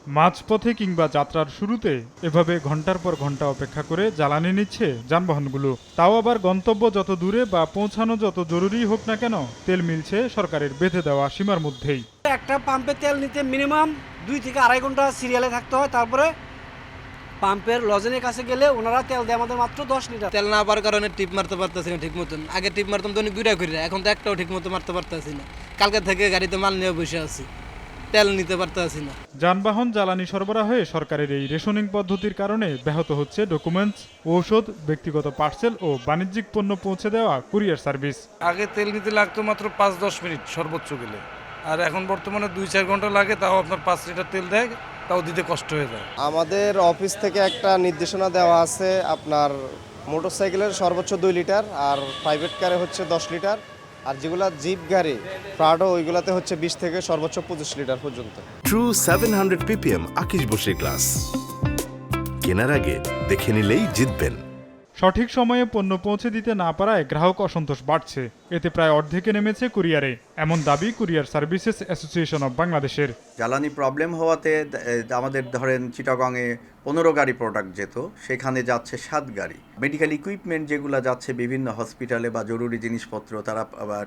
মাঝপথে কিংবা যাত্রার শুরুতে এভাবে ঘন্টার পর ঘন্টা অপেক্ষা করে জ্বালানি নিচ্ছে যানবাহনগুলো। তাও আবার গন্তব্য যত দূরে বা পৌঁছানো যত জরুরি হোক না কেন, তেল মিলছে সরকারের বেঁধে দেওয়া সীমার মধ্যেই। একটা পাম্পে তেল নিতে মিনিমাম 2 থেকে আড়াই ঘন্টা সিরিয়ালে থাকতে হয়। তারপরে পাম্পের লজেনের কাছে গেলে ওনারা তেল দেয় আমাদের মাত্র 10 লিটার। তেল না পাওয়ার কারণে টিপ মারতে পারতেছি না ঠিক মতন। আগে টিপ মারতাম তো দুইটা করে, এখন তো একটাও ঠিক মতো মারতে পারতেছি না। কালকে থেকে গাড়িতে মাল নিয়ে বসে আছি, তেল নিতে পারতেছি না। যানবাহন জ্বালানি সরবরাহে সরকারের এই রেশনিং পদ্ধতির কারণে ব্যাহত হচ্ছে ডকুমেন্টস, ঔষধ, ব্যক্তিগত পার্সেল ও বাণিজ্যিক পণ্য পৌঁছে দেওয়া কুরিয়ার সার্ভিস। আগে তেল নিতে লাগতো মাত্র 5-10 মিনিট সর্বোচ্চ গেলে, আর এখন বর্তমানে 2-4 ঘন্টা লাগে, তাও আপনার 5 লিটার তেল দেয়, তাও দিতে কষ্ট হয়ে যায়। আমাদের অফিস থেকে একটা নির্দেশনা দেওয়া আছে, আপনার মোটরসাইকেলের সর্বোচ্চ 2 লিটার, আর প্রাইভেট কারে হচ্ছে 10 লিটার, আর যেগুলা জিপ গাড়ি প্রাডো ওইগুলাতে হচ্ছে 20 থেকে সর্বোচ্চ 25 লিটার পর্যন্ত। ট্রু 700 ppm আকিশ বসে গ্লাস কেনার আগে দেখে নিলেই জিতবেন। সঠিক সময়ে পণ্য পৌঁছে দিতে না পারায় গ্রাহক অসন্তোষ বাড়ছে। এতে প্রায় অর্ধেকে নেমেছে কুরিয়ারে, এমন দাবি কুরিয়ার সার্ভিসেস অ্যাসোসিয়েশন অব বাংলাদেশের। জ্বালানি প্রবলেম হওয়াতে আমাদের ধরেন চিটাগংয়ে 15 গাড়ি প্রোডাক্ট যেত, সেখানে যাচ্ছে 7 গাড়ি। মেডিকেল ইকুইপমেন্ট যেগুলো যাচ্ছে বিভিন্ন হসপিটালে বা জরুরি জিনিসপত্র তারা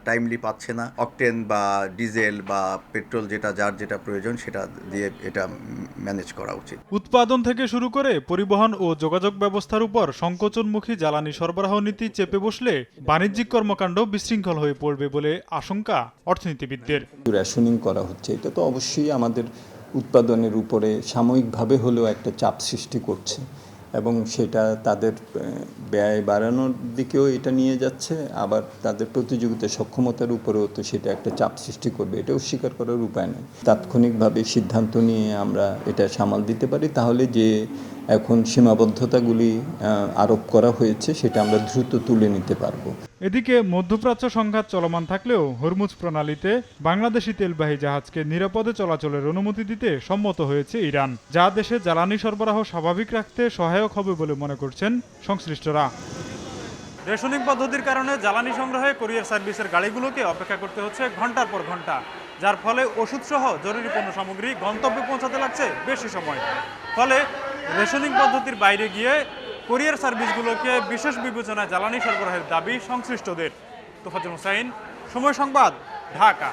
টাইমলি পাচ্ছে না। অকটেন বা ডিজেল বা পেট্রোল যার যেটা প্রয়োজন সেটা দিয়ে এটা ম্যানেজ করা উচিত। উৎপাদন থেকে শুরু করে পরিবহন ও যোগাযোগ ব্যবস্থার উপর সংকোচনমুখী জ্বালানি সরবরাহ নীতি চেপে বসলে বাণিজ্যিক কর্মকাণ্ড বিশৃঙ্খল হয়ে পড়বে বলে আশঙ্কা অর্থনীতিবিদদের। রেশনিং করা হচ্ছে, এটা তো অবশ্যই আমাদের উৎপাদনের উপরে সাময়িকভাবে হলেও একটা চাপ সৃষ্টি করছে এবং সেটা তাদের ব্যয় বাড়ানোর দিকেও এটা নিয়ে যাচ্ছে, আবার তাদের প্রতিযোগিতা সক্ষমতার উপরেও তো সেটা একটা চাপ সৃষ্টি করবে। এটাও স্বীকার করার উপায় নেই। তাৎক্ষণিকভাবে সিদ্ধান্ত নিয়ে আমরা এটা সামাল দিতে পারি, তাহলে যে এখন সীমাবদ্ধতাগুলি আরোপ করা হয়েছে সেটা আমরা দ্রুত তুলে নিতে পারবো। এদিকে মধ্যপ্রাচ্য সংঘাত চলমান থাকলেও হরমুজ প্রণালীতে বাংলাদেশি তেলবাহী জাহাজকে নিরাপদে চলাচলের অনুমতি দিতে সম্মত হয়েছে ইরান, যা দেশে জ্বালানি সরবরাহ স্বাভাবিক রাখতে সহায়ক হবে বলে মনে করছেন সংশ্লিষ্টরা। রেশনিং পদ্ধতির কারণে জ্বালানি সংগ্রহে কুরিয়ার সার্ভিসের গাড়িগুলোকে অপেক্ষা করতে হচ্ছে ঘন্টার পর ঘন্টা, যার ফলে ওষুধসহ জরুরি পণ্য সামগ্রী গন্তব্যে পৌঁছাতে লাগছে বেশি সময়। ফলে রেশনিং পদ্ধতির বাইরে গিয়ে কুরিয়ার সার্ভিসগুলোকে বিশেষ বিবেচনায় জ্বালানি সরবরাহের দাবি সংশ্লিষ্টদের। তোফাজ্জল হোসাইন, সময় সংবাদ, ঢাকা।